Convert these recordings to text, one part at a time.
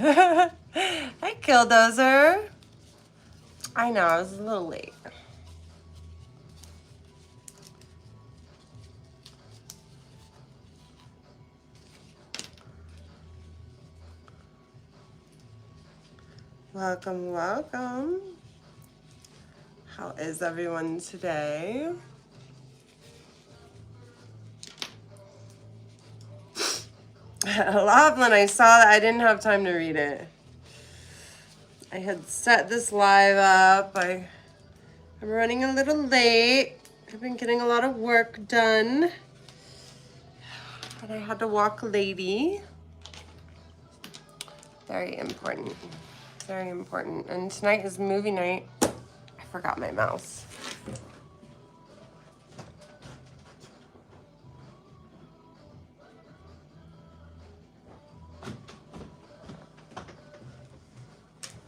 Hi, Killdozer. I know, I was a little late. Welcome, welcome. How is everyone today? Laughlin, I saw that. I didn't have time to read it. I had set this live up. I'm running a little late. I've been getting a lot of work done. But I had to walk lady. Very important. Very important. And tonight is movie night. I forgot my mouse.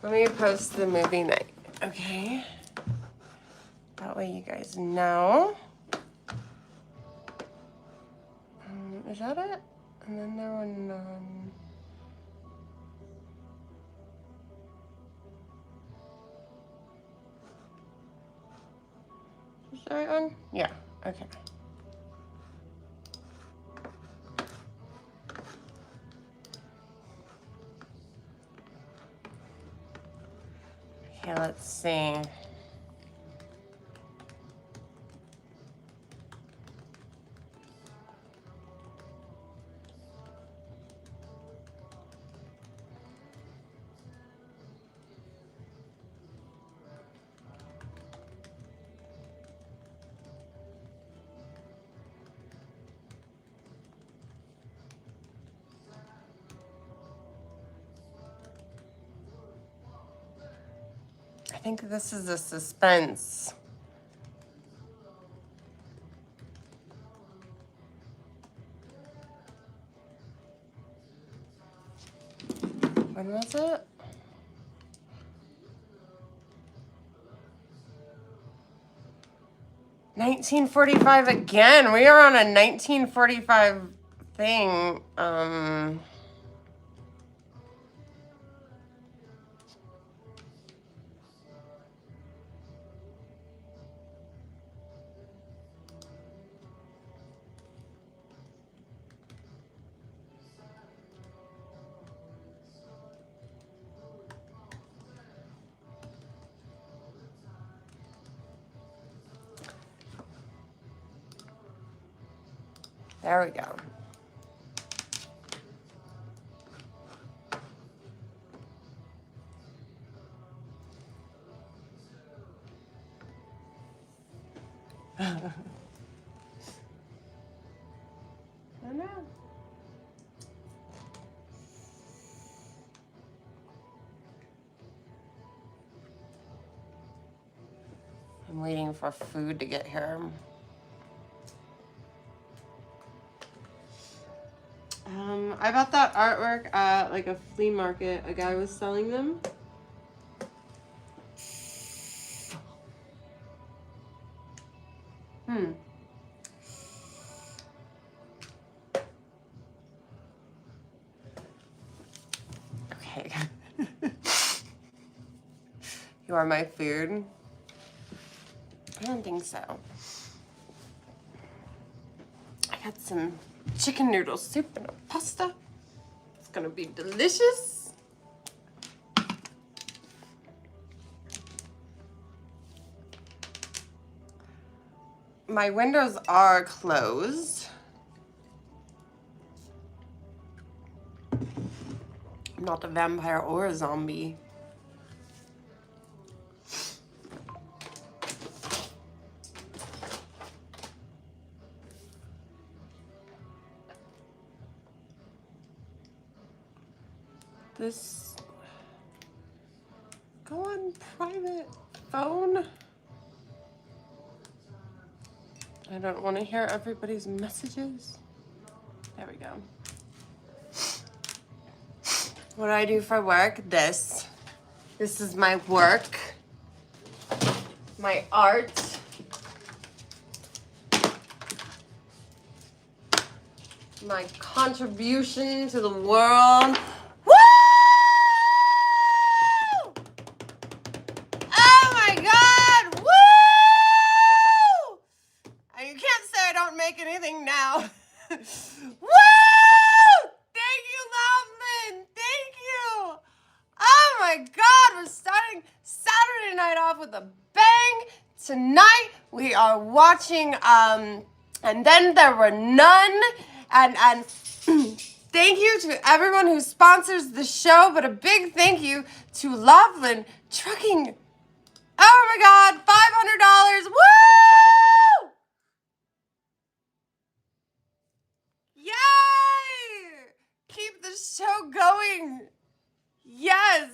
Let me post the movie night, okay? That way you guys know. Is that it? And then there were none. Is that right one? Yeah, okay. Okay, let's see. I think this is a Suspense. When was it? $19.45 again. We are on a $19.45 thing. There we go. I know. I'm waiting for food to get here. I bought that artwork at like a flea market. A guy was selling them. Okay. You are my food? I don't think so. I got some chicken noodle soup and a pasta. It's gonna be delicious. My windows are closed. I'm not a vampire or a zombie. This, go on private phone. I don't want to hear everybody's messages. There we go. What do I do for work? This is my work, my art. My contribution to the world. Woo! with a bang. Tonight we are watching And Then There Were None. And thank you to everyone who sponsors the show, but a big thank you to Loveland Trucking. Oh my God, $500. Woo! Yay! Keep the show going. Yes.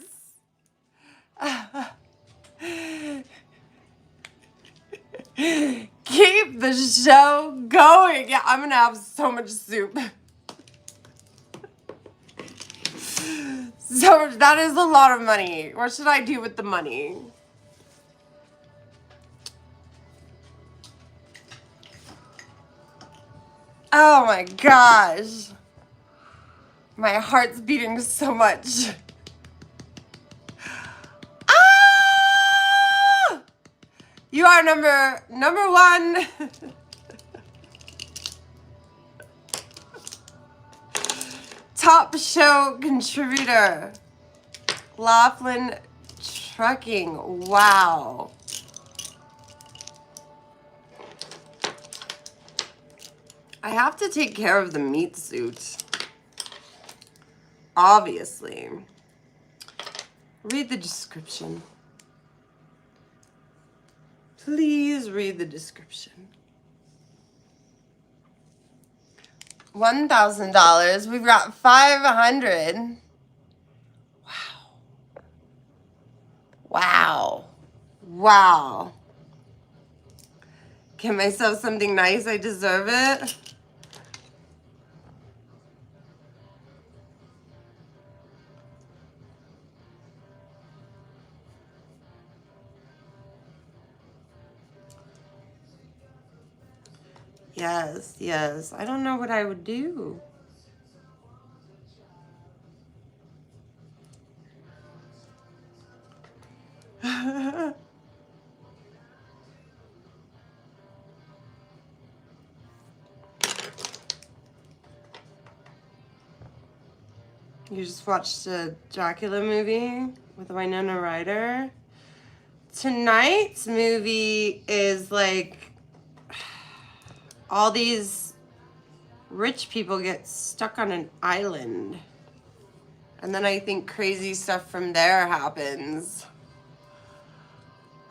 Keep the show going. Yeah, I'm gonna have so much soup. So much. That is a lot of money. What should I do with the money? Oh my gosh. My heart's beating so much. Ah! You are number one. Top show contributor. Laughlin Trucking. Wow. I have to take care of the meat suit. Obviously. Read the description. Please read the description. $1,000. We've got $500. Wow. Wow. Wow. Get myself something nice. I deserve it. Yes, yes. I don't know what I would do. You just watched a Dracula movie with Winona Ryder. Tonight's movie is like all these rich people get stuck on an island. And then I think crazy stuff from there happens.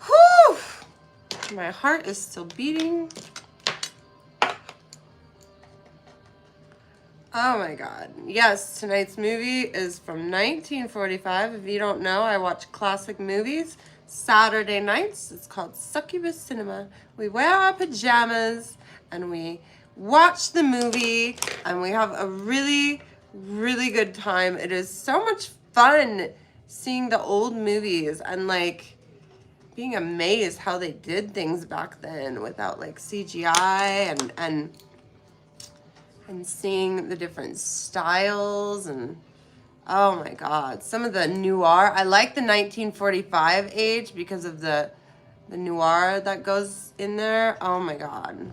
Whew! My heart is still beating. Oh my God. Yes, tonight's movie is from 1945. If you don't know, I watch classic movies Saturday nights. It's called Succubus Cinema. We wear our pajamas and we watch the movie and we have a really, really good time. It is so much fun seeing the old movies and like being amazed how they did things back then without like CGI and seeing the different styles and oh my God, some of the noir. I like the 1945 age because of the noir that goes in there. Oh my God.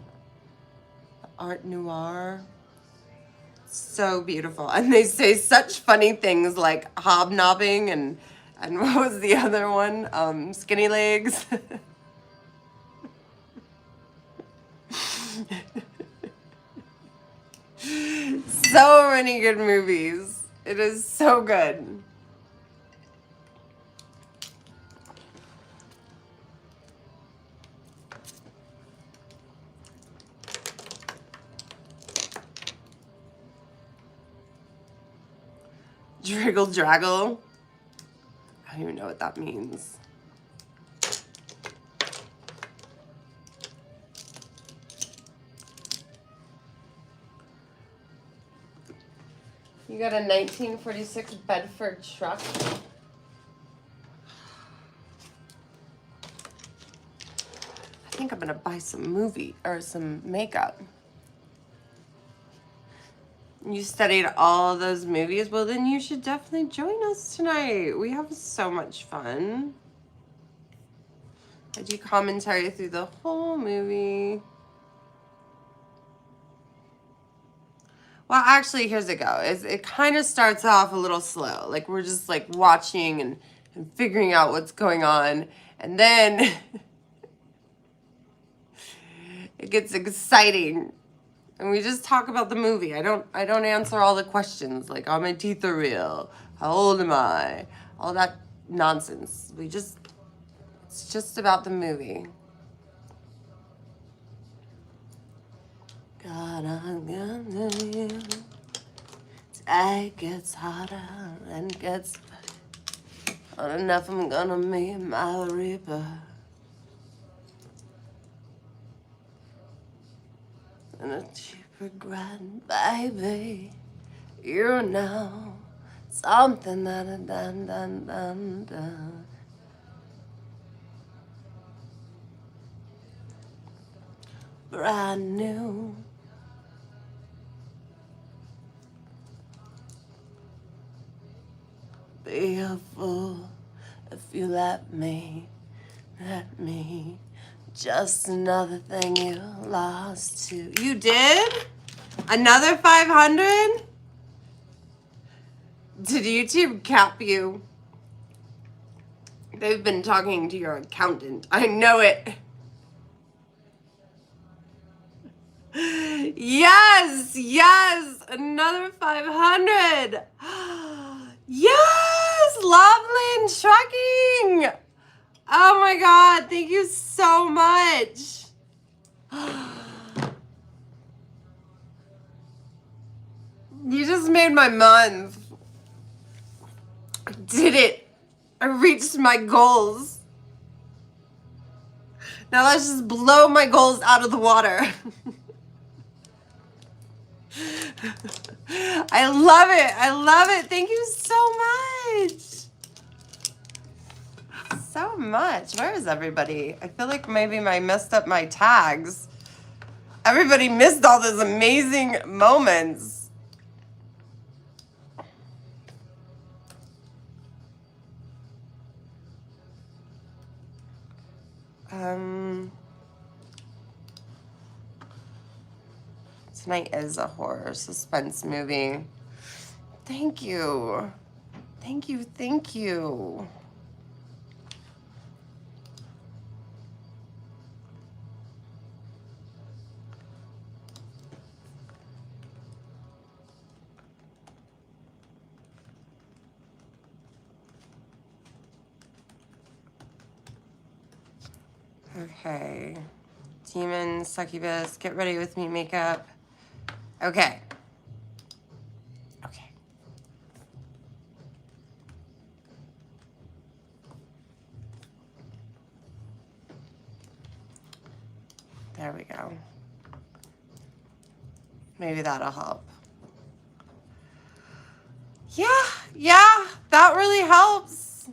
Art noir. So beautiful. And they say such funny things like hobnobbing and what was the other one? Skinny legs. So many good movies. It is so good. Driggle draggle. I don't even know what that means. You got a 1946 Bedford truck. I think I'm gonna buy some makeup. You studied all of those movies? Well, then you should definitely join us tonight. We have so much fun. I do commentary through the whole movie. Well, actually, here's it go. It kind of starts off a little slow. Like, we're just, like, watching and figuring out what's going on. And then it gets exciting. And we just talk about the movie. I don't answer all the questions like, are my teeth are real? How old am I? All that nonsense. It's just about the movie. God, I'm gonna you. It gets hotter and gets hot enough. I'm gonna meet my reaper. And a cheaper grind, baby. You know something that I done. Brand new. Be a fool if you let me. Just another thing you lost to. You did? Another 500? Did YouTube cap you? They've been talking to your accountant. I know it. Yes, another 500. Yes, Loveland Trucking. Oh my God, thank you so much. You just made my month. I did it. I reached my goals. Now let's just blow my goals out of the water. I love it. Thank you so much. So much. Where is everybody? I feel like maybe I messed up my tags. Everybody missed all those amazing moments. Tonight is a horror suspense movie. Thank you. Thank you. Okay. Demon, succubus, get ready with me, makeup. Okay. There we go. Maybe that'll help. Yeah, that really helps.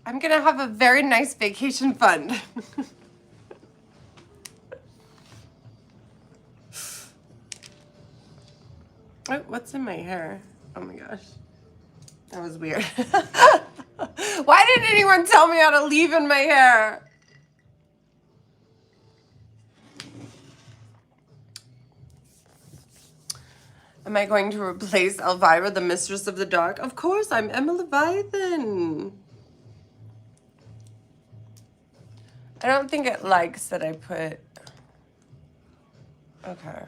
I'm gonna have a very nice vacation fund. Oh, what's in my hair? Oh my gosh. That was weird. Why didn't anyone tell me how to leave in my hair? Am I going to replace Elvira, the mistress of the dark? Of course, I'm Emma Leviathan. I don't think it likes that I put... Okay.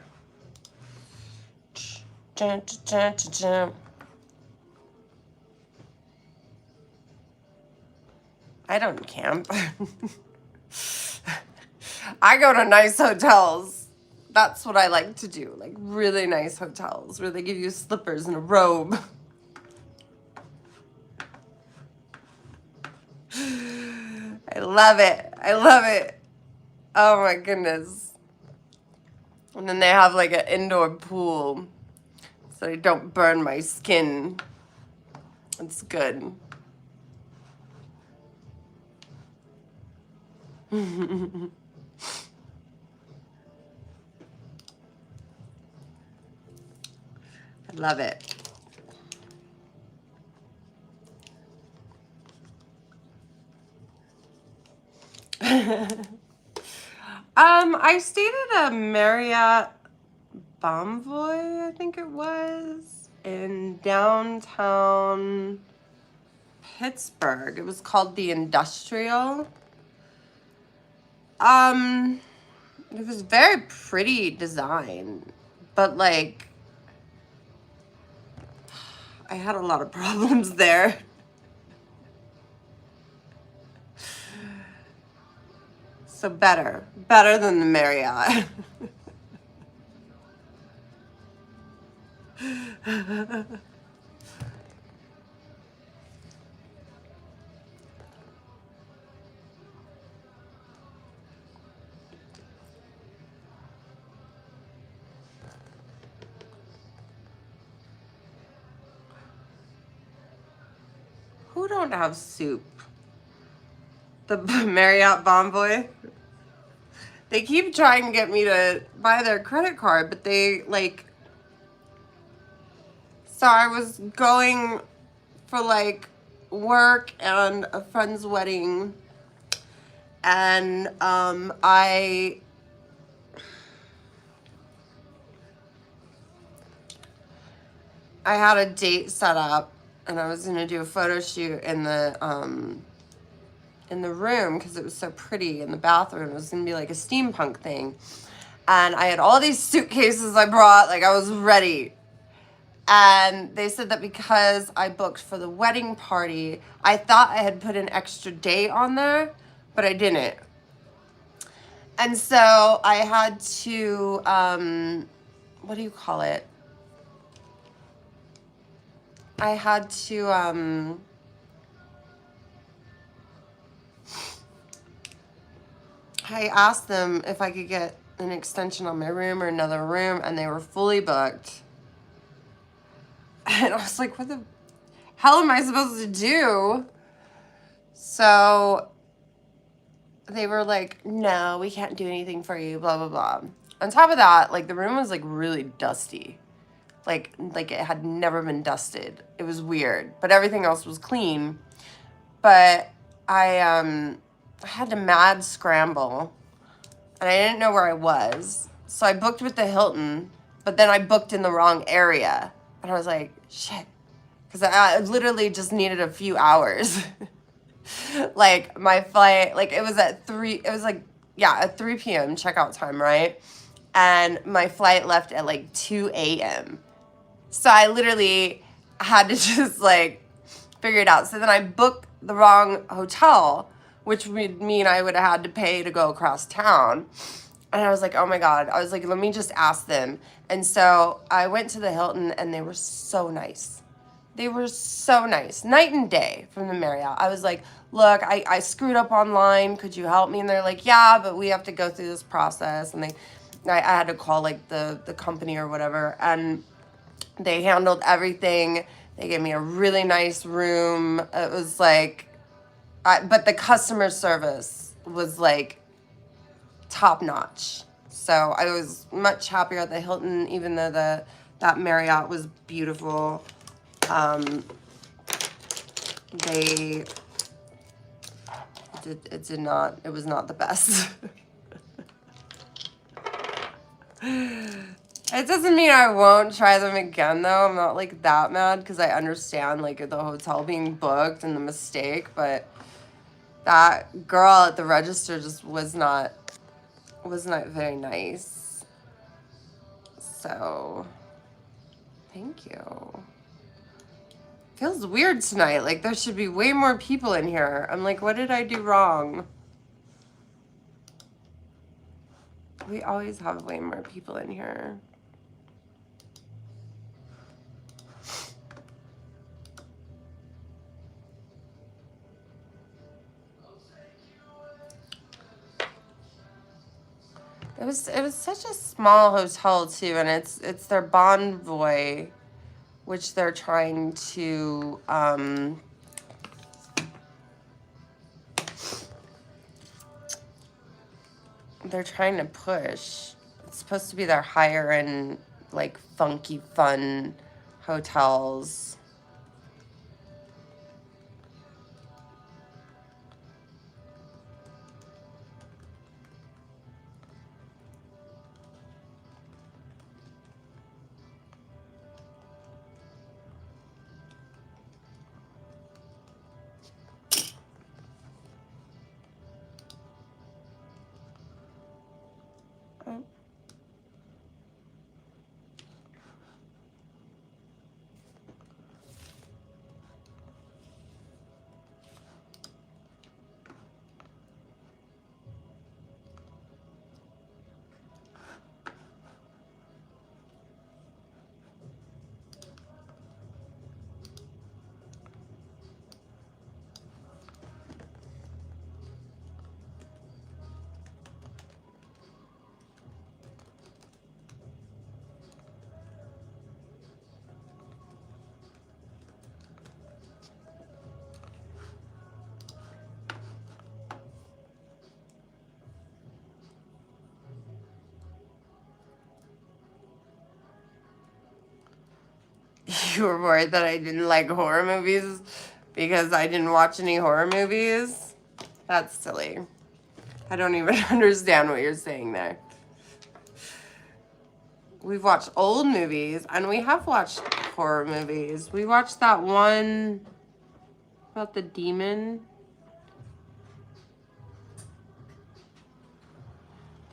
I don't camp. I go to nice hotels. That's what I like to do. Like really nice hotels where they give you slippers and a robe. I love it. Oh my goodness. And then they have like an indoor pool so I don't burn my skin. It's good. I love it. I stayed at a Marriott Bomboy, I think it was, in downtown Pittsburgh. It was called the Industrial. It was very pretty design, but like I had a lot of problems there. So better than the Marriott. Who don't have soup? The Marriott Bonvoy? They keep trying to get me to buy their credit card, but they like... So I was going for like work and a friend's wedding, and I had a date set up, and I was gonna do a photo shoot in the room because it was so pretty in the bathroom. It was gonna be like a steampunk thing, and I had all these suitcases I brought, like I was ready. And they said that because I booked for the wedding party, I thought I had put an extra day on there, but I didn't. And so I had to, what do you call it? I had to, I asked them if I could get an extension on my room or another room, and they were fully booked. And I was like, what the hell am I supposed to do? So they were like, no, we can't do anything for you, blah, blah, blah. On top of that, like the room was like really dusty. Like it had never been dusted. It was weird, but everything else was clean. But I had to mad scramble, and I didn't know where I was. So I booked with the Hilton, but then I booked in the wrong area. And I was like, shit. Because I literally just needed a few hours. Like, my flight, like, it was at 3, it was like, yeah, at 3 p.m. checkout time, right? And my flight left at, like, 2 a.m. So I literally had to just, like, figure it out. So then I booked the wrong hotel, which would mean I would have had to pay to go across town. And I was like, oh my God. I was like, let me just ask them. And so I went to the Hilton, and they were so nice. They were so nice. Night and day from the Marriott. I was like, look, I screwed up online. Could you help me? And they're like, yeah, but we have to go through this process. And I had to call like the company or whatever. And they handled everything. They gave me a really nice room. It was like, but the customer service was like top notch. So I was much happier at the Hilton, even though that Marriott was beautiful. It was not the best. It doesn't mean I won't try them again, though. I'm not like that mad because I understand like the hotel being booked and the mistake, but that girl at the register just was not very nice. So thank you. Feels weird tonight. Like there should be way more people in here. I'm like, what did I do wrong? We always have way more people in here. It was such a small hotel too, and it's their Bonvoy, which they're trying to push. It's supposed to be their higher end, like funky fun hotels. you were worried that I didn't like horror movies because I didn't watch any horror movies. That's silly. I don't even understand what you're saying there. We've watched old movies, and we have watched horror movies. We watched that one about the demon.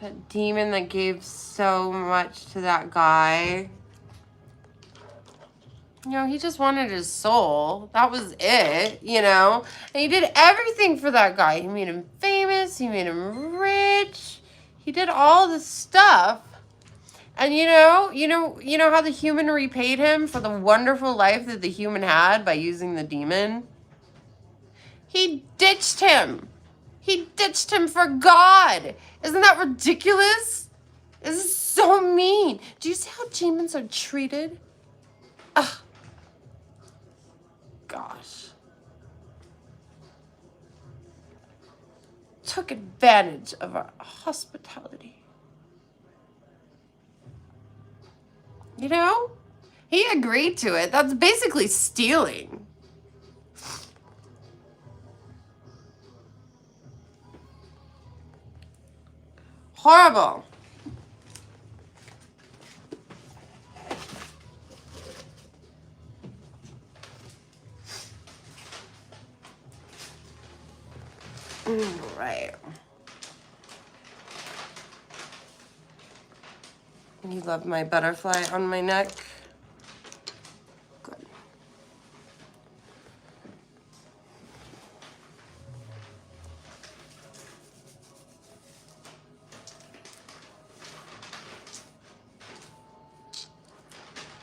That demon that gave so much to that guy. You know, he just wanted his soul. That was it, you know? And he did everything for that guy. He made him famous. He made him rich. He did all this stuff. And you know how the human repaid him for the wonderful life that the human had by using the demon? He ditched him. He ditched him for God. Isn't that ridiculous? This is so mean. Do you see how demons are treated? Ugh. Gosh. Took advantage of our hospitality. You know? He agreed to it. That's basically stealing. Horrible. Right. You love my butterfly on my neck? Good.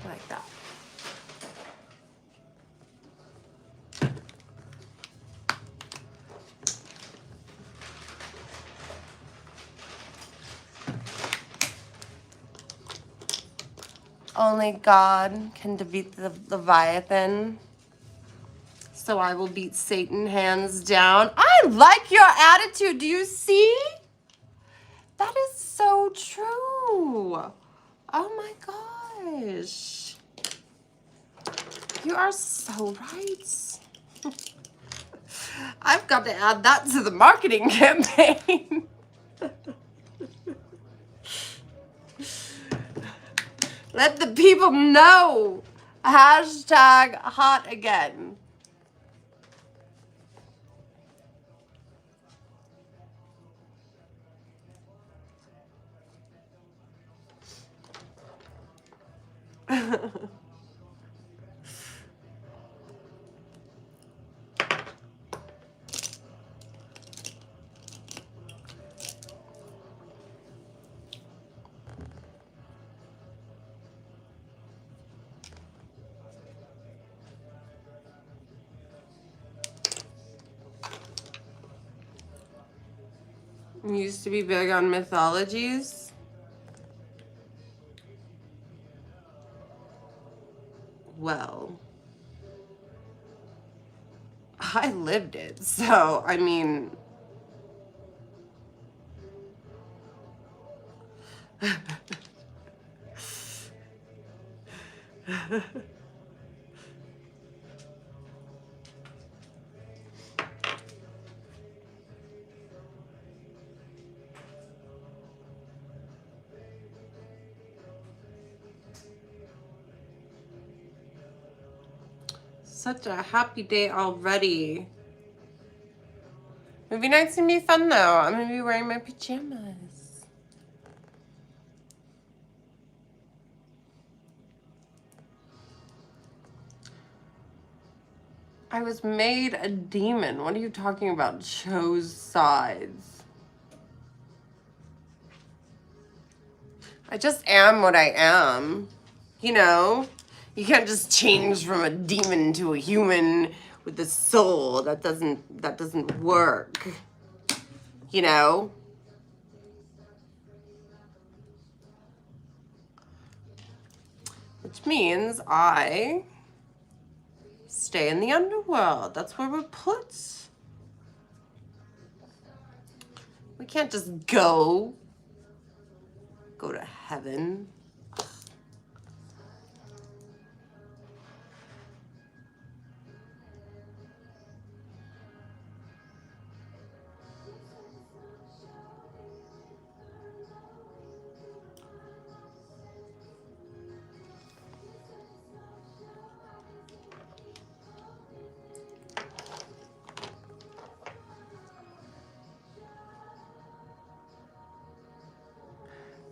Like that. Only God can defeat the Leviathan. So I will beat Satan hands down. I like your attitude. Do you see? That is so true. Oh my gosh. You are so right. I've got to add that to the marketing campaign. Let the people know. Hashtag hot again. You used to be big on mythologies. Well, I lived it, so I mean. Such a happy day already. Movie night's gonna be fun though. I'm gonna be wearing my pajamas. I was made a demon. What are you talking about? Chose sides. I just am what I am. You know? You can't just change from a demon to a human with a soul. That doesn't work. You know? Which means I stay in the underworld. That's where we're put. We can't just go to heaven.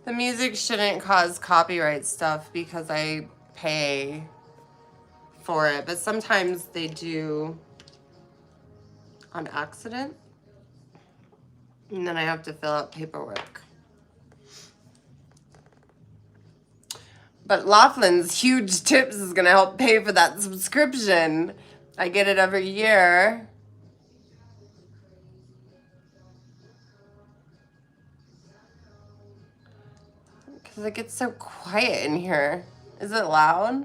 The music shouldn't cause copyright stuff because I pay for it, but sometimes they do on accident, and then I have to fill out paperwork. But Laughlin's huge tips is gonna help pay for that subscription. I get it every year. Because it gets so quiet in here. Is it loud?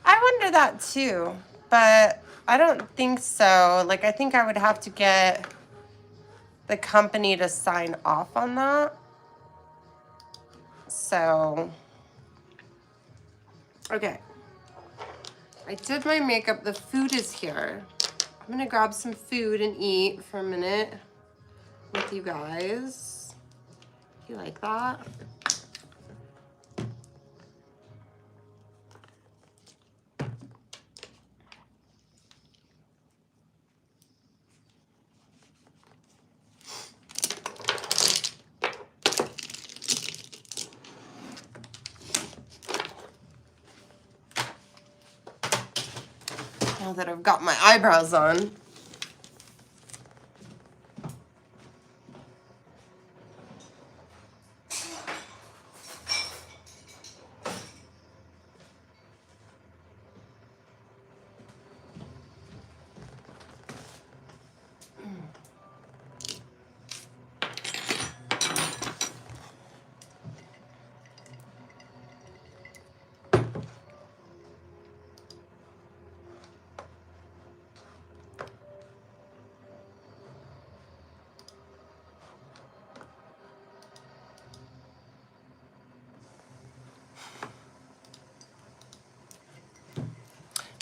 I wonder that too, but I don't think so. Like, I think I would have to get the company to sign off on that. So, okay. I did my makeup. The food is here. I'm gonna grab some food and eat for a minute with you guys. You like that? Now that I've got my eyebrows on.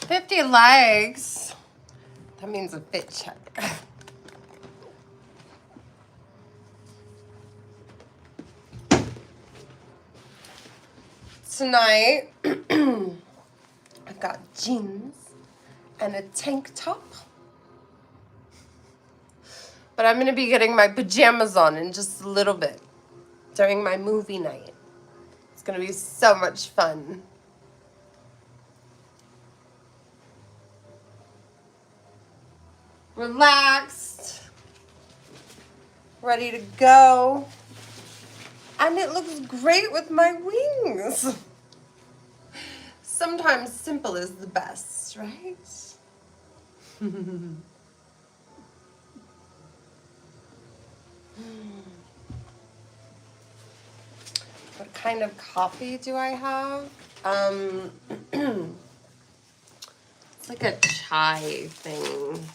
$50 likes. That means a fit check. Tonight, I've got jeans and a tank top. But I'm going to be getting my pajamas on in just a little bit during my movie night. It's going to be so much fun. Relaxed. Ready to go. And it looks great with my wings. Sometimes simple is the best, right? What kind of coffee do I have? It's like a chai thing.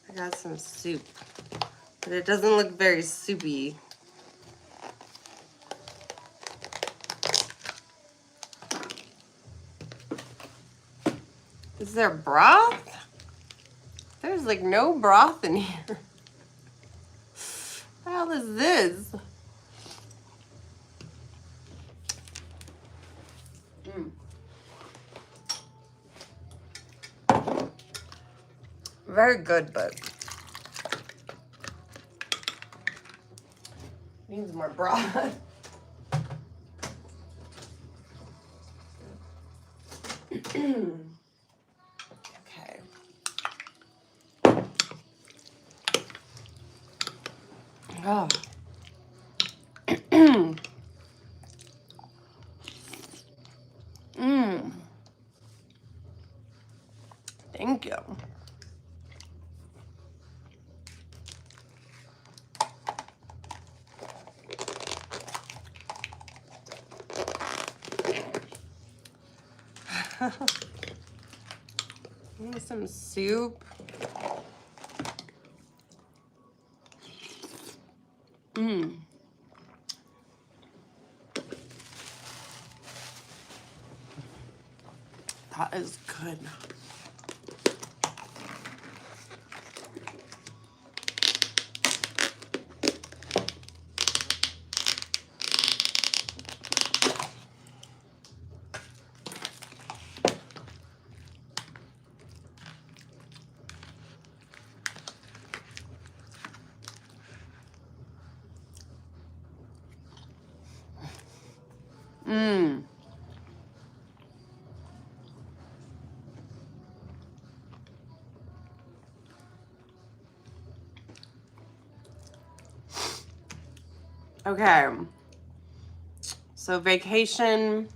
I got some soup, but it doesn't look very soupy. Is there broth? There's like no broth in here. What the hell is this? Very good, but needs more broth. Okay. Oh. Thank you. Need some soup. That is good. Okay. So vacation.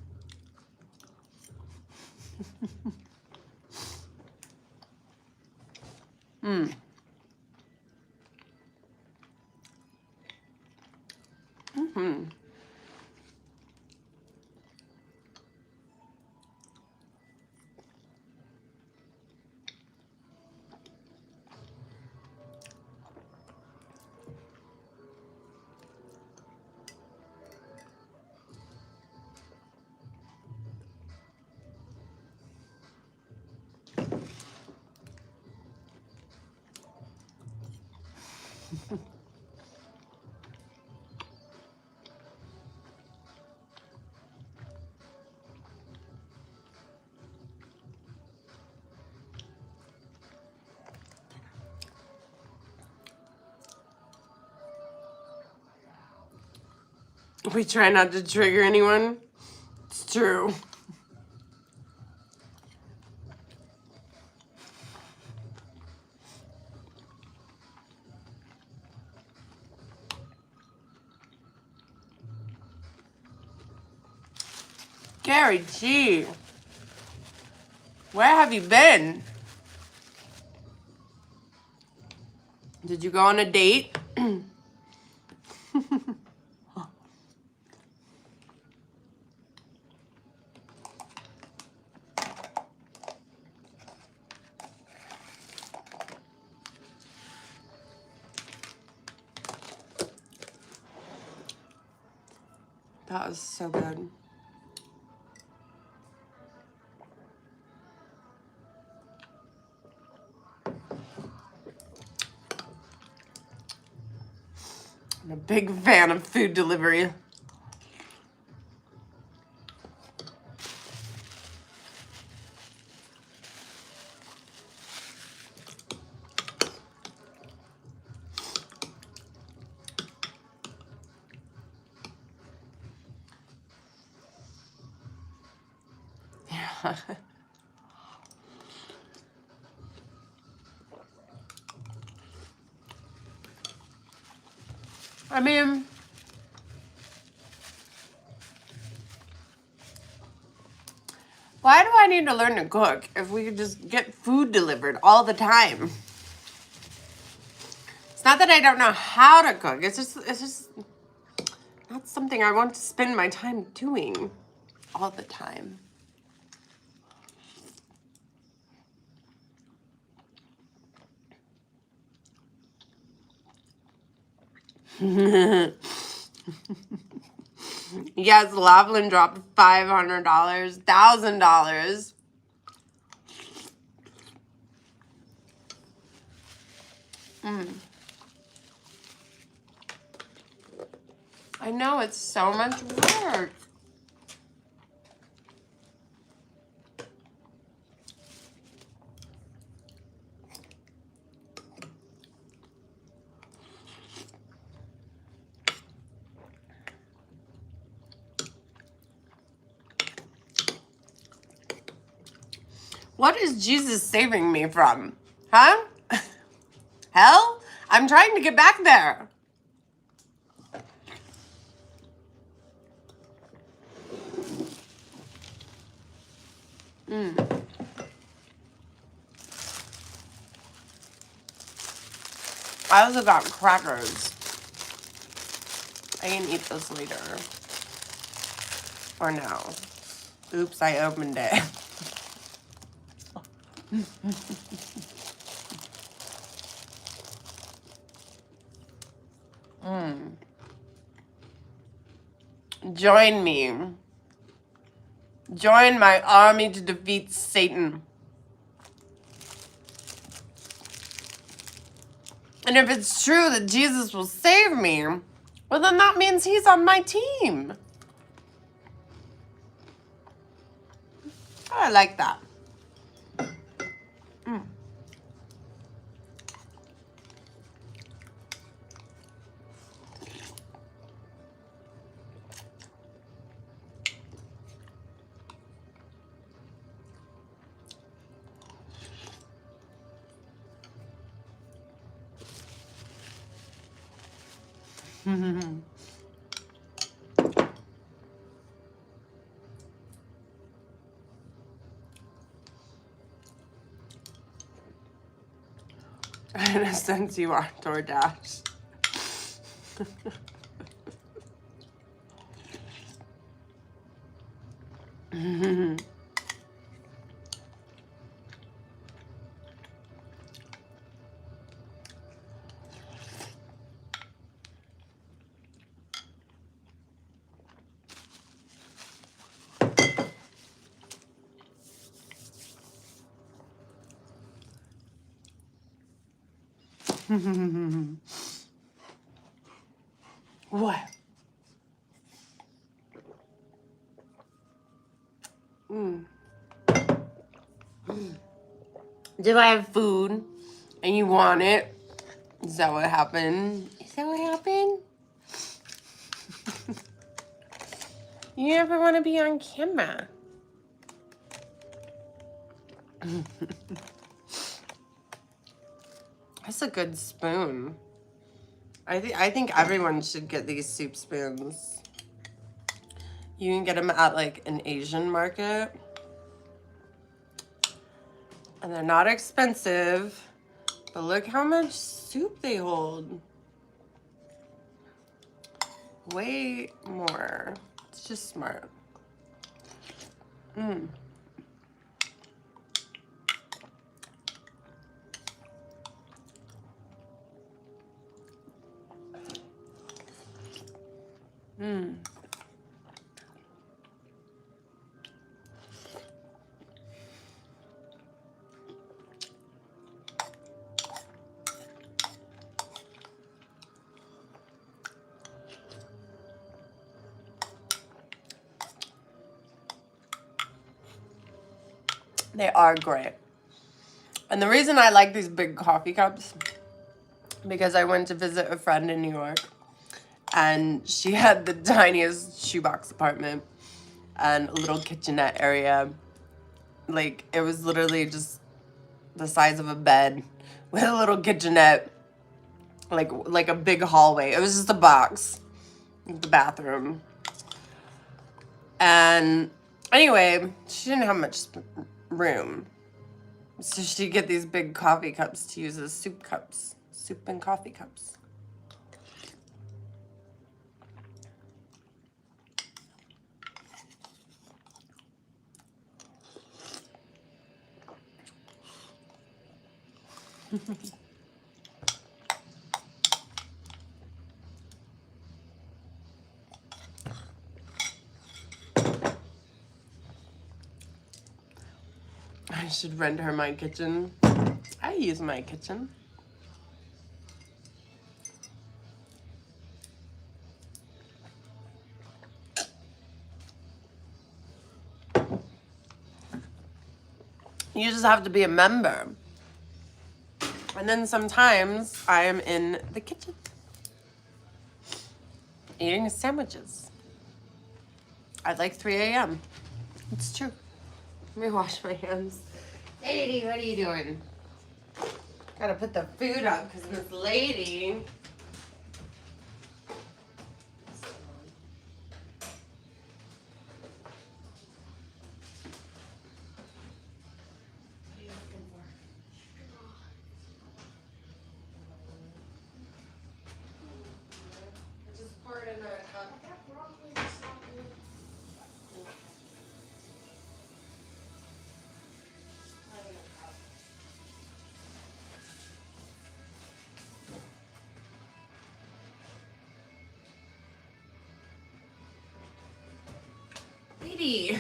We try not to trigger anyone. It's true. Gary G, where have you been? Did you go on a date? That was so good. I'm a big fan of food delivery. Yeah. I mean, why do I need to learn to cook if we could just get food delivered all the time? It's not that I don't know how to cook. It's just not something I want to spend my time doing all the time. Yes, Laughlin dropped $500, $1,000. I know, it's so much work. What is Jesus saving me from? Huh? Hell? I'm trying to get back there. I also got crackers. I can eat this later. Or now. Oops, I opened it. Join me. Join my army to defeat Satan. And if it's true that Jesus will save me, well, then that means he's on my team. Oh, I like that. In a sense, you are DoorDash. What? Do I have food and you want it? Is that what happened? Is that what happened? You never want to be on camera. That's a good spoon. I think everyone should get these soup spoons. You can get them at like an Asian market. And they're not expensive. But look how much soup they hold. Way more. It's just smart. Mmm. Mmm. They are great. And the reason I like these big coffee cups, because I went to visit a friend in New York and she had the tiniest shoebox apartment and a little kitchenette area. Like, it was literally just the size of a bed with a little kitchenette, like a big hallway. It was just a box, the bathroom. And anyway, she didn't have much room. So she'd get these big coffee cups to use as soup cups. Soup and coffee cups. I should rent her my kitchen. I use my kitchen. You just have to be a member. And then sometimes I am in the kitchen eating sandwiches at like 3 a.m. It's true. Let me wash my hands. Lady, what are you doing? Gotta put the food up because this lady. sweetie.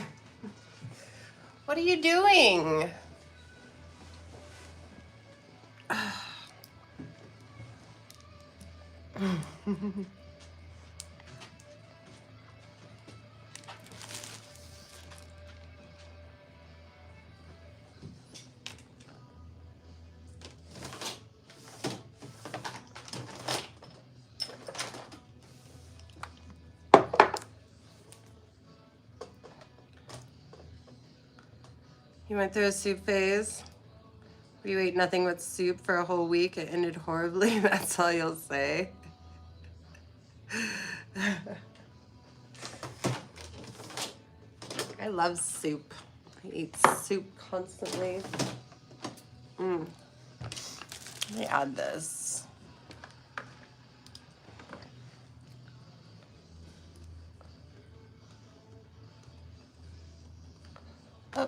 What are you doing? You went through a soup phase? You ate nothing but soup for a whole week. It ended horribly. That's all you'll say. I love soup. I eat soup constantly. Let me add this. Oh.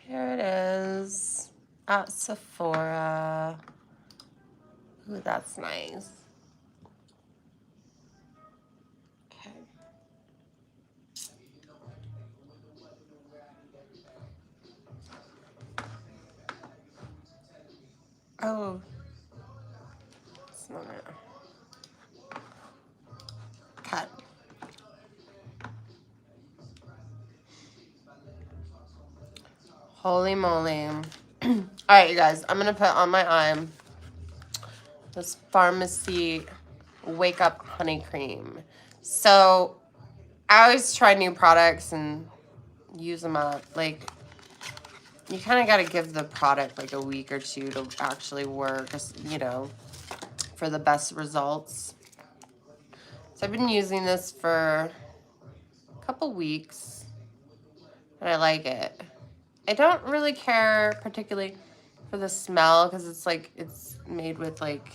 Here it is at Sephora. Ooh, that's nice. Okay. Oh, that's not it. Cut. Holy moly. All right, you guys, I'm going to put on my eye this Pharmacy Wake Up Honey Cream. So I always try new products and use them up. Like, you kind of got to give the product like a week or two to actually work, you know, for the best results. So I've been using this for a couple weeks and I like it. I don't really care particularly for the smell because it's like, it's made with like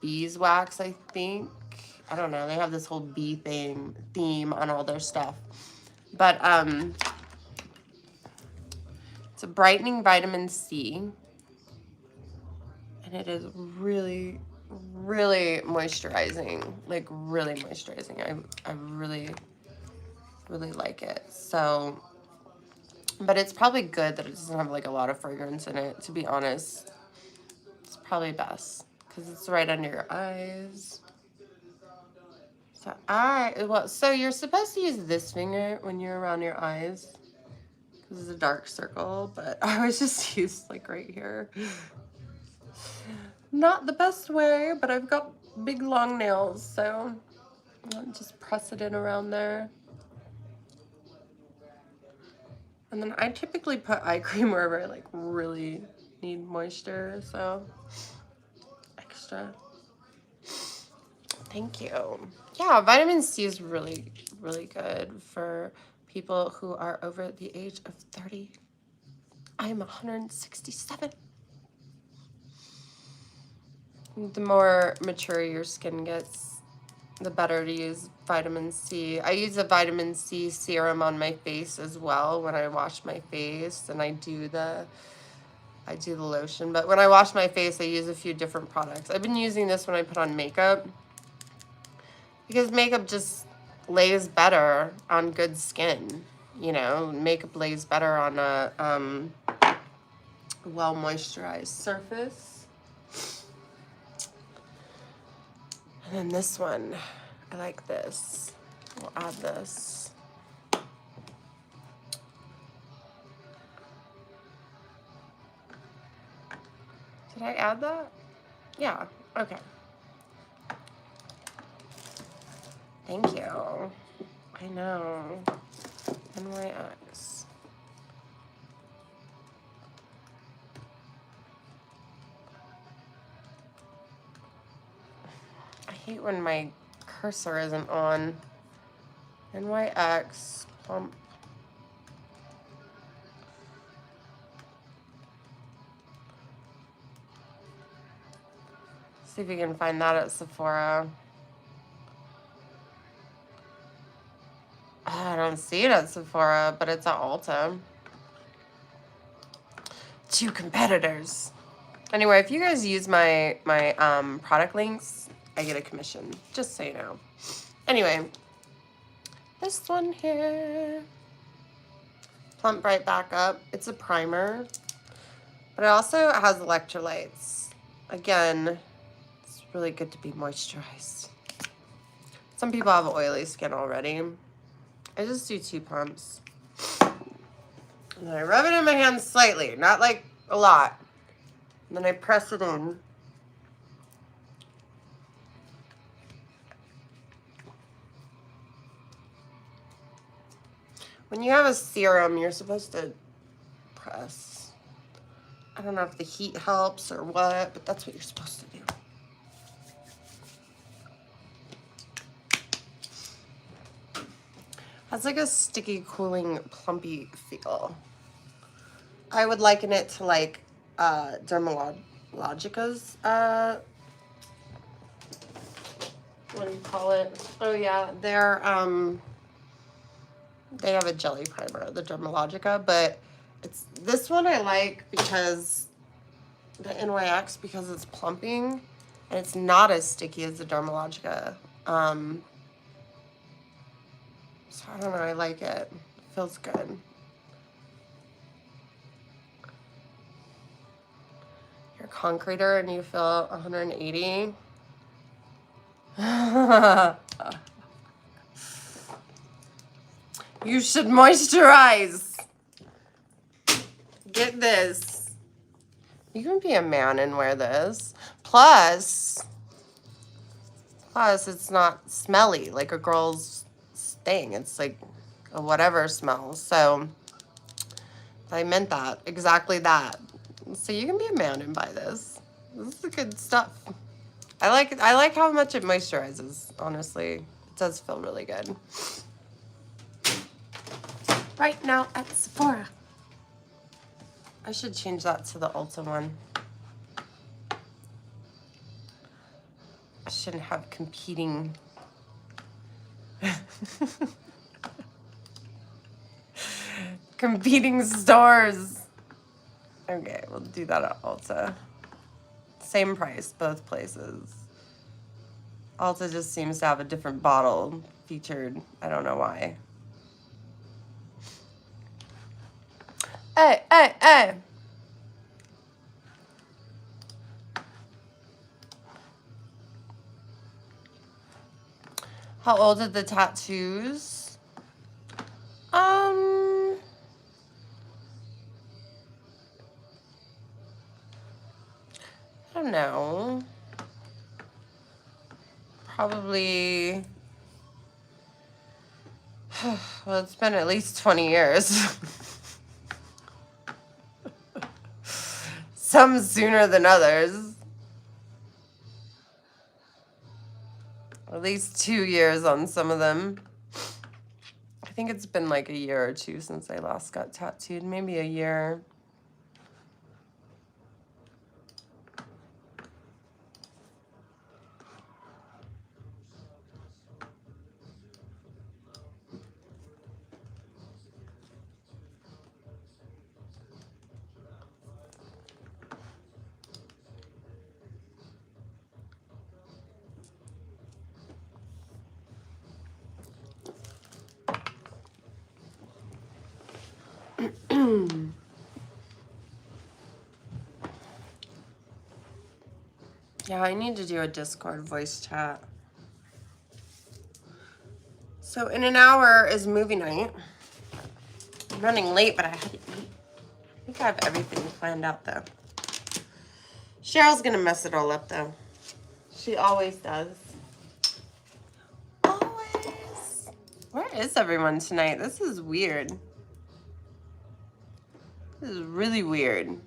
beeswax, I think. I don't know. They have this whole bee theme on all their stuff. But it's a brightening vitamin C. And it is really, really moisturizing. Like really moisturizing. I really, really like it. So, but it's probably good that it doesn't have like a lot of fragrance in it, to be honest. It's probably best because it's right under your eyes. So you're supposed to use this finger when you're around your eyes because it's a dark circle, but I always just use like right here. Not the best way, but I've got big long nails, so I'll just press it in around there. And then I typically put eye cream wherever I like really need moisture, so extra. Thank you. Yeah, vitamin C is really, really good for people who are over the age of 30. I'm 167. The more mature your skin gets, the better to use vitamin C. I use a vitamin C serum on my face as well when I wash my face, and I do the lotion. But when I wash my face, I use a few different products. I've been using this when I put on makeup because makeup just lays better on good skin. You know, makeup lays better on a well moisturized surface. And then this one, I like this. We'll add this. Did I add that? Yeah, okay. Thank you. I know. NYX. I hate when my cursor isn't on. NYX plump. See if we can find that at Sephora. don't see it at Sephora, but it's at Ulta. 2 competitors. Anyway, if you guys use my product links, I get a commission. Just so you know. Anyway, this one here. Plump Bright Backup. It's a primer. But it also has electrolytes. Again, it's really good to be moisturized. Some people have oily skin already. I just do 2 pumps. And then I rub it in my hands slightly, not like a lot. And then I press it in. When you have a serum, you're supposed to press. I don't know if the heat helps or what, but that's what you're supposed to do. Has like a sticky, cooling, plumpy feel. I would liken it to like Dermalogica's, what do you call it? Oh yeah, they have a jelly primer, the Dermalogica, but this one I like because the NYX, because it's plumping and it's not as sticky as the Dermalogica. So I don't know, I like it. It feels good. You're a concreter and you feel 180. You should moisturize. Get this. You can be a man and wear this. Plus it's not smelly like a girl's thing. It's like a whatever smell. So I meant that. Exactly that. So you can be a man and buy this. This is the good stuff. I like how much it moisturizes, honestly. It does feel really good. Right now at Sephora. I should change that to the Ulta one. I shouldn't have competing. Competing stores. Okay, we'll do that at Ulta. Same price, both places. Ulta just seems to have a different bottle featured. I don't know why. Hey, hey, hey. How old are the tattoos? I don't know. Probably, well, it's been at least 20 years. Some sooner than others. At least 2 years on some of them. I think it's been like a year or 2 since I last got tattooed. Maybe a year. Yeah, I need to do a Discord voice chat. So in an hour is movie night. I'm running late, but I had to eat. I think I have everything planned out though. Cheryl's gonna mess it all up though. She always does. Always. Where is everyone tonight? This is weird. This is really weird.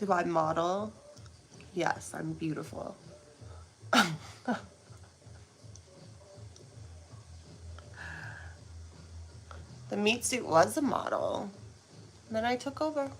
Do I model? Yes, I'm beautiful. The meat suit was a model. Then I took over.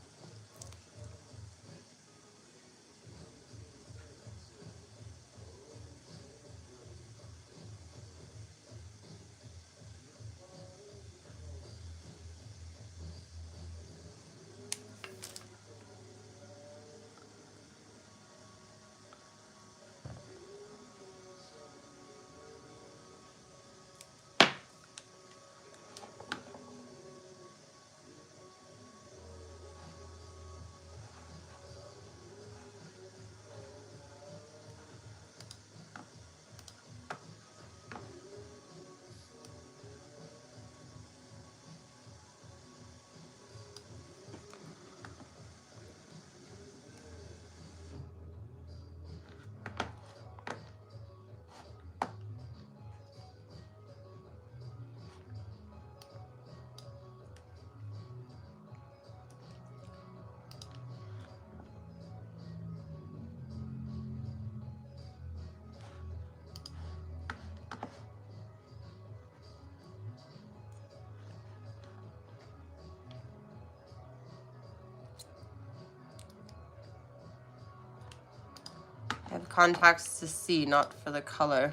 I have contacts to see, not for the color.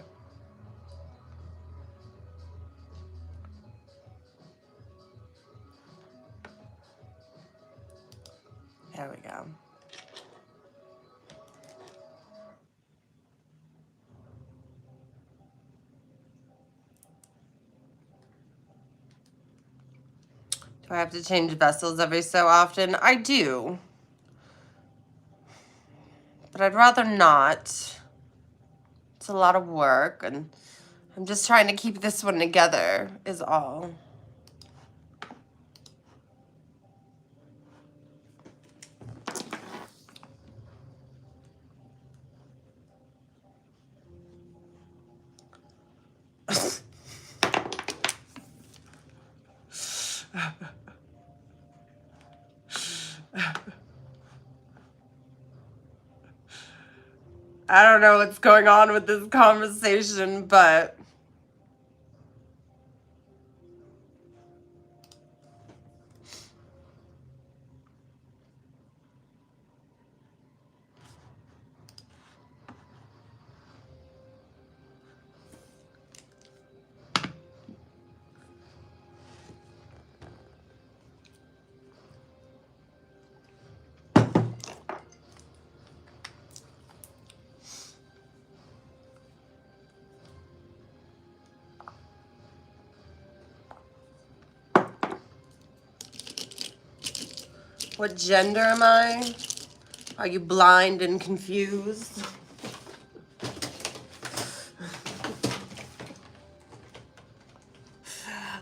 There we go. Do I have to change vessels every so often? I do. But I'd rather not. It's a lot of work, and I'm just trying to keep this one together, is all. I don't know what's going on with this conversation, but what gender am I? Are you blind and confused?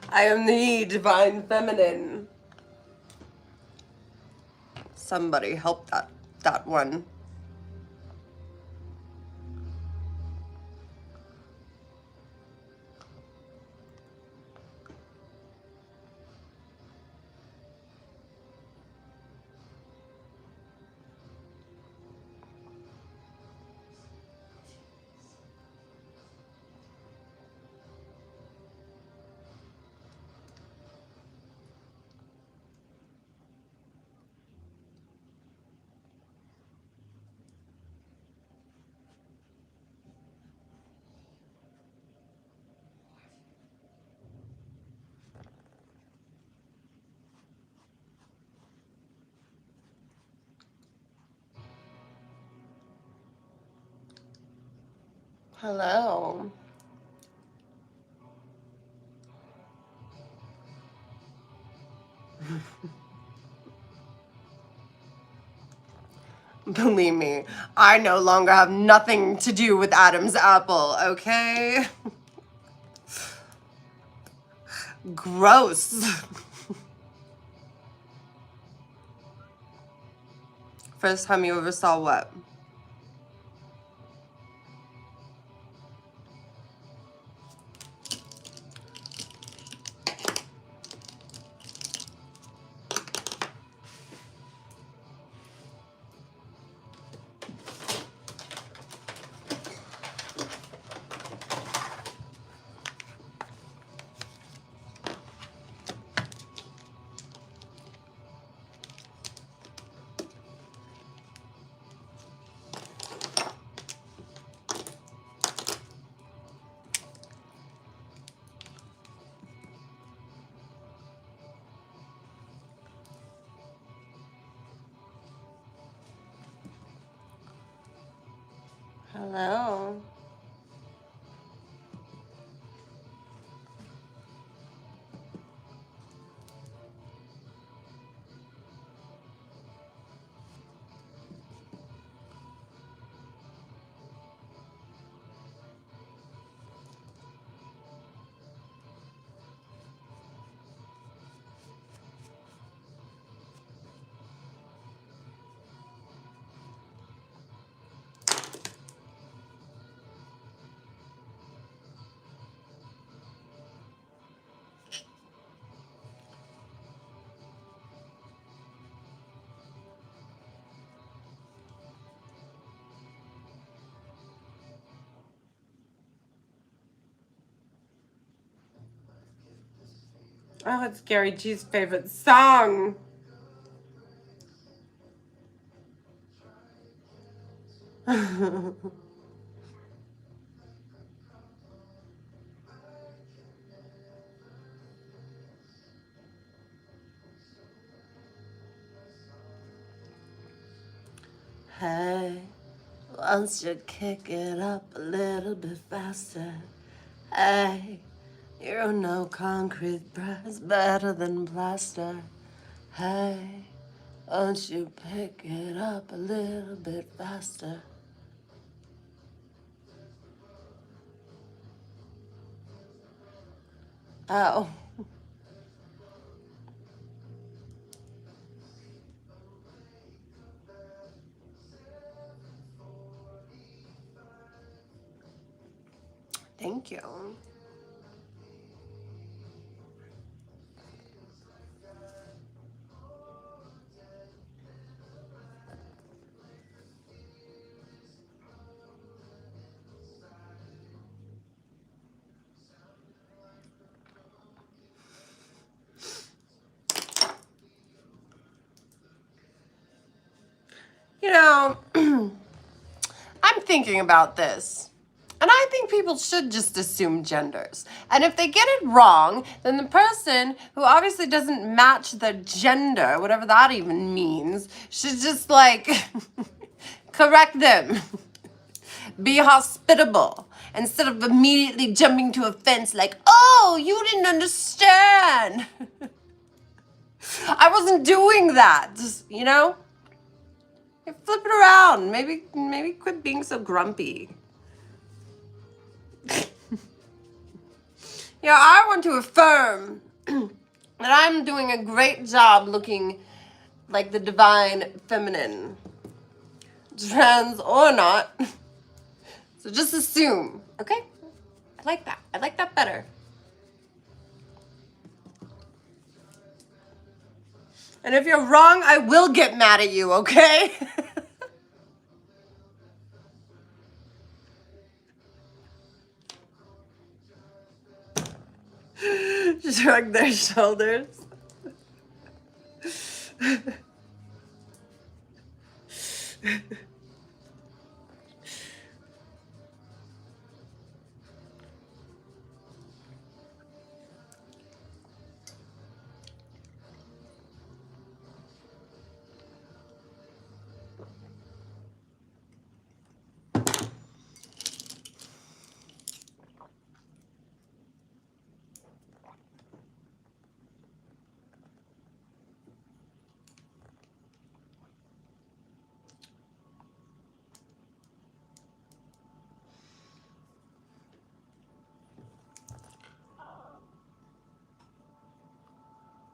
I am the divine feminine. Somebody help that one. Hello. Believe me, I no longer have nothing to do with Adam's apple, okay? Gross. First time you ever saw what? Hello. Oh, it's Gary G's favorite song. Hey, once you kick it up a little bit faster. Hey, you know concrete dries better than plaster. Hey, won't you pick it up a little bit faster? Oh. Thank you. You know, I'm thinking about this. And I think people should just assume genders. And if they get it wrong, then the person who obviously doesn't match the gender, whatever that even means, should just like correct them. Be hospitable. Instead of immediately jumping to offense like, oh, you didn't understand. I wasn't doing that. Just, you know? Flip it around. Maybe quit being so grumpy. Yeah, I want to affirm that I'm doing a great job looking like the divine feminine. Trans or not. So just assume, okay? I like that. I like that better. And if you're wrong, I will get mad at you, okay? Shrug their shoulders.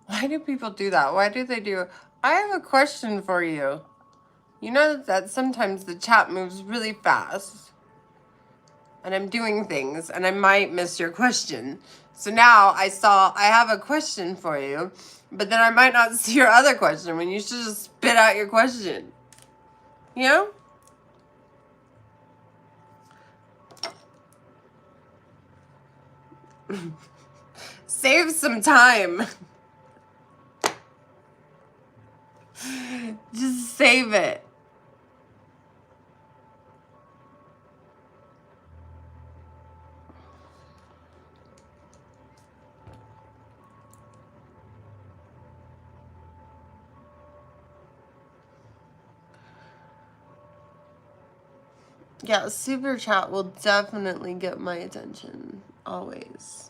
Why do people do that? Why do they do? I have a question for you. You know that sometimes the chat moves really fast and I'm doing things and I might miss your question. So now I have a question for you, but then I might not see your other question when you should just spit out your question. You know? Save some time. Just save it. Yeah, super chat will definitely get my attention. Always.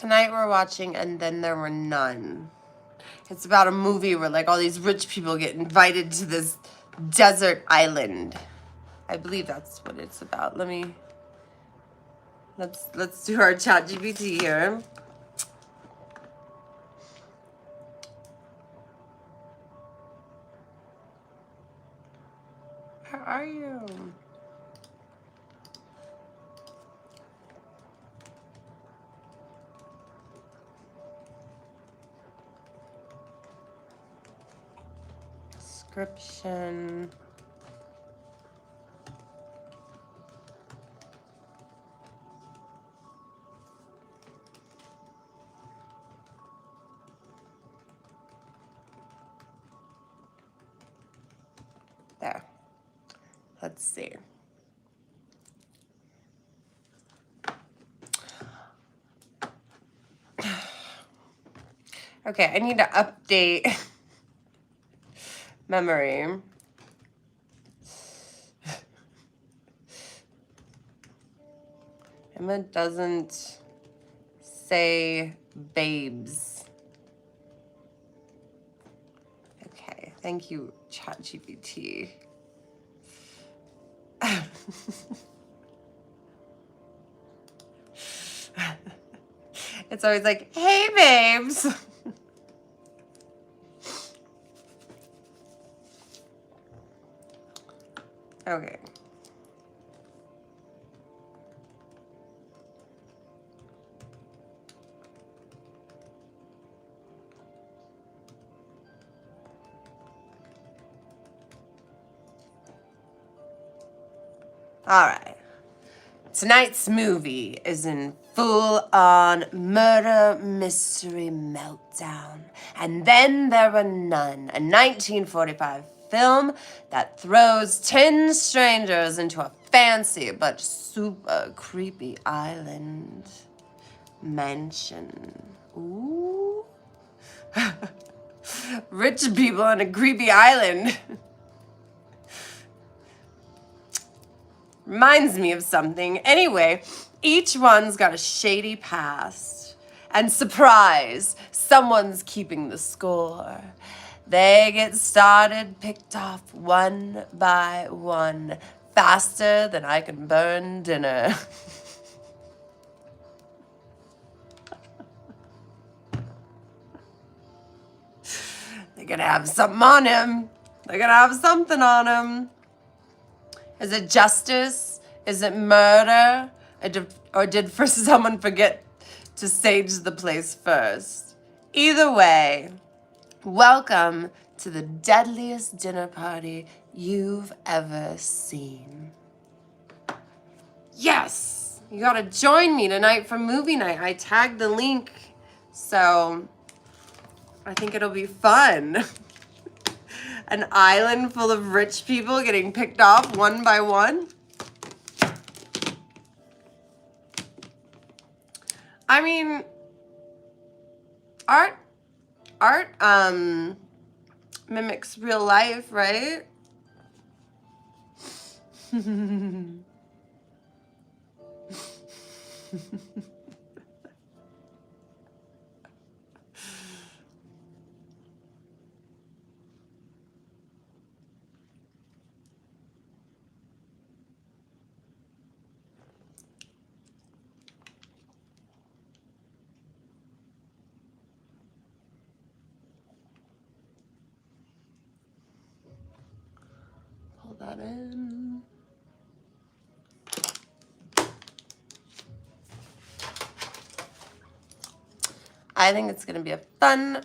Tonight we're watching And Then There Were None. It's about a movie where like all these rich people get invited to this desert island. I believe that's what it's about. Let's do our chat GPT here. How are you? Description. There. Let's see. Okay, I need to update memory. Emma doesn't say babes. Okay, thank you, ChatGPT. It's always like, hey, babes. Okay. All right. Tonight's movie is in full-on murder mystery meltdown. And Then There Were None, a 1945 film that throws 10 strangers into a fancy but super creepy island mansion. Ooh. Rich people on a creepy island. Reminds me of something. Anyway, each one's got a shady past. And surprise, someone's keeping the score. They get started, picked off one by one, faster than I can burn dinner. They're gonna have something on him. They're gonna have something on him. Is it justice? Is it murder? Or did someone forget to sage the place first? Either way, welcome to the deadliest dinner party you've ever seen. Yes! You gotta join me tonight for movie night. I tagged the link, so I think it'll be fun. An island full of rich people getting picked off one by one. I mean, art mimics real life, right? Pull that in. I think it's gonna be a fun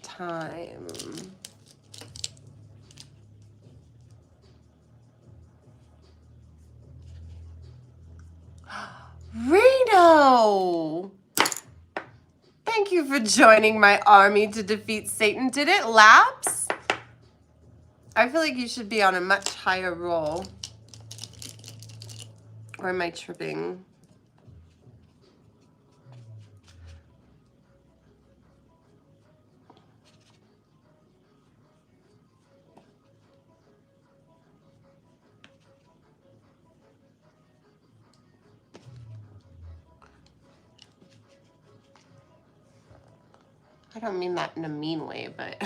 time. Rena! no. Thank you for joining my army to defeat Satan. Did it lapse? I feel like you should be on a much higher roll. Or am I tripping? I don't mean that in a mean way, but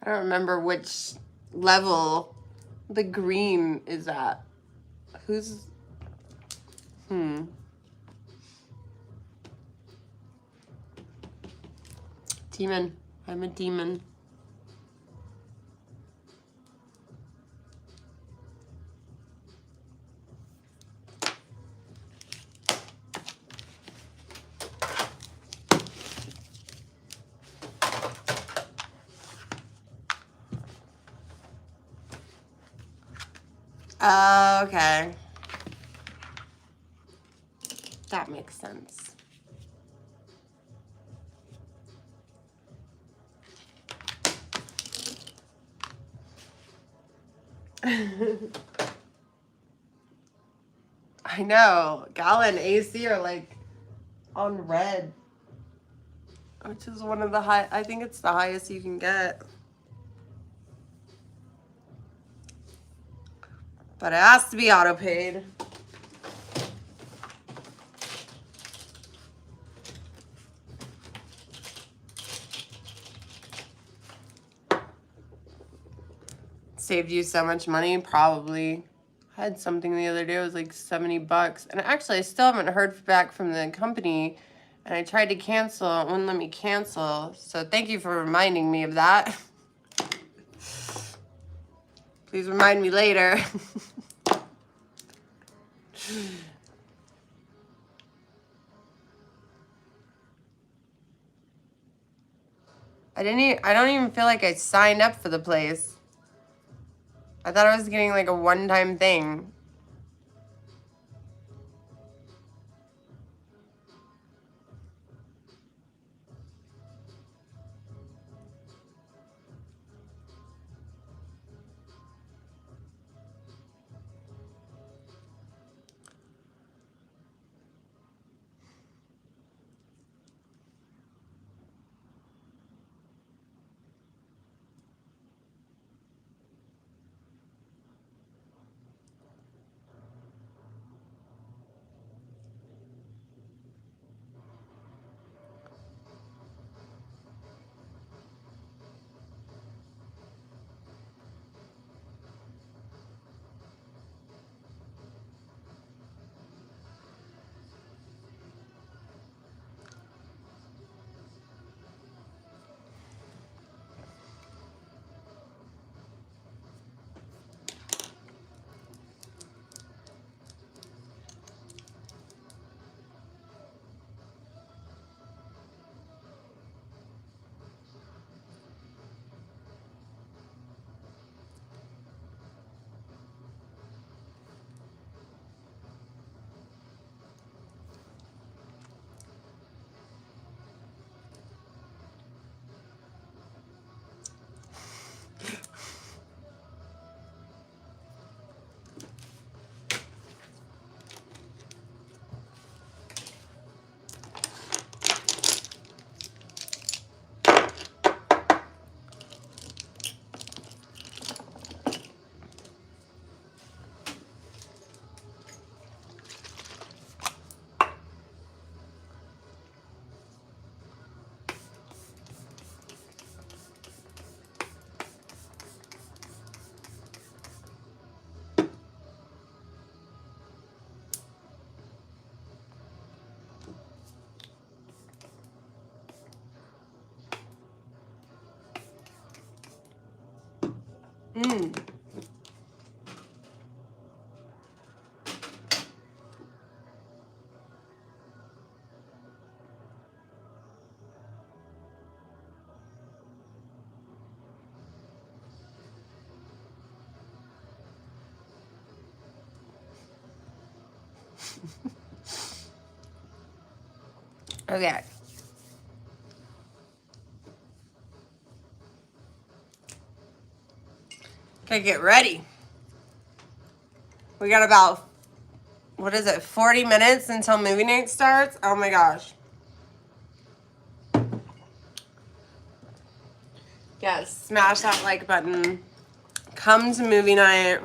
I don't remember which level the green is at. Who's... Demon. I'm a demon. Okay. That makes sense. I know. Gala and AC are like on red, which is one of the high. I think it's the highest you can get. But it has to be auto paid. Saved you so much money, probably. I had something the other day, it was like $70. And actually, I still haven't heard back from the company. And I tried to cancel, it wouldn't let me cancel. So thank you for reminding me of that. Please remind me later. I don't even feel like I signed up for the place. I thought I was getting like a one-time thing. Okay. Okay, get ready. We got about, what is it, 40 minutes until movie night starts? Oh my gosh. Yes, smash that like button. Come to movie night.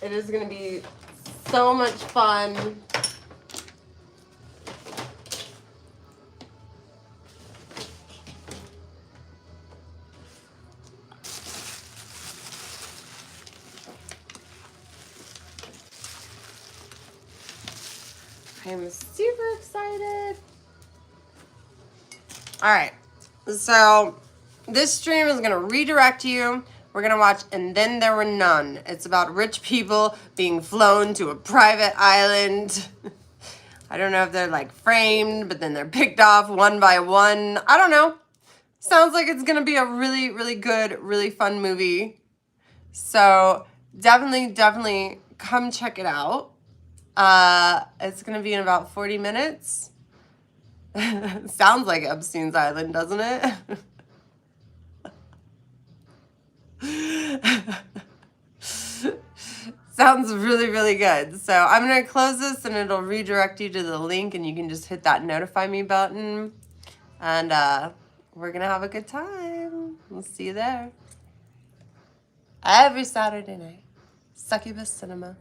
It is going to be so much fun. I'm super excited. All right, so this stream is going to redirect you. We're going to watch And Then There Were None. It's about rich people being flown to a private island. I don't know if they're like framed, but then they're picked off one by one. I don't know. Sounds like it's going to be a really, really good, really fun movie. So definitely come check it out. It's going to be in about 40 minutes. Sounds like Epstein's Island, doesn't it? Sounds really, really good. So I'm going to close this and it'll redirect you to the link and you can just hit that notify me button. And we're going to have a good time. We'll see you there. Every Saturday night. Succubus Cinema.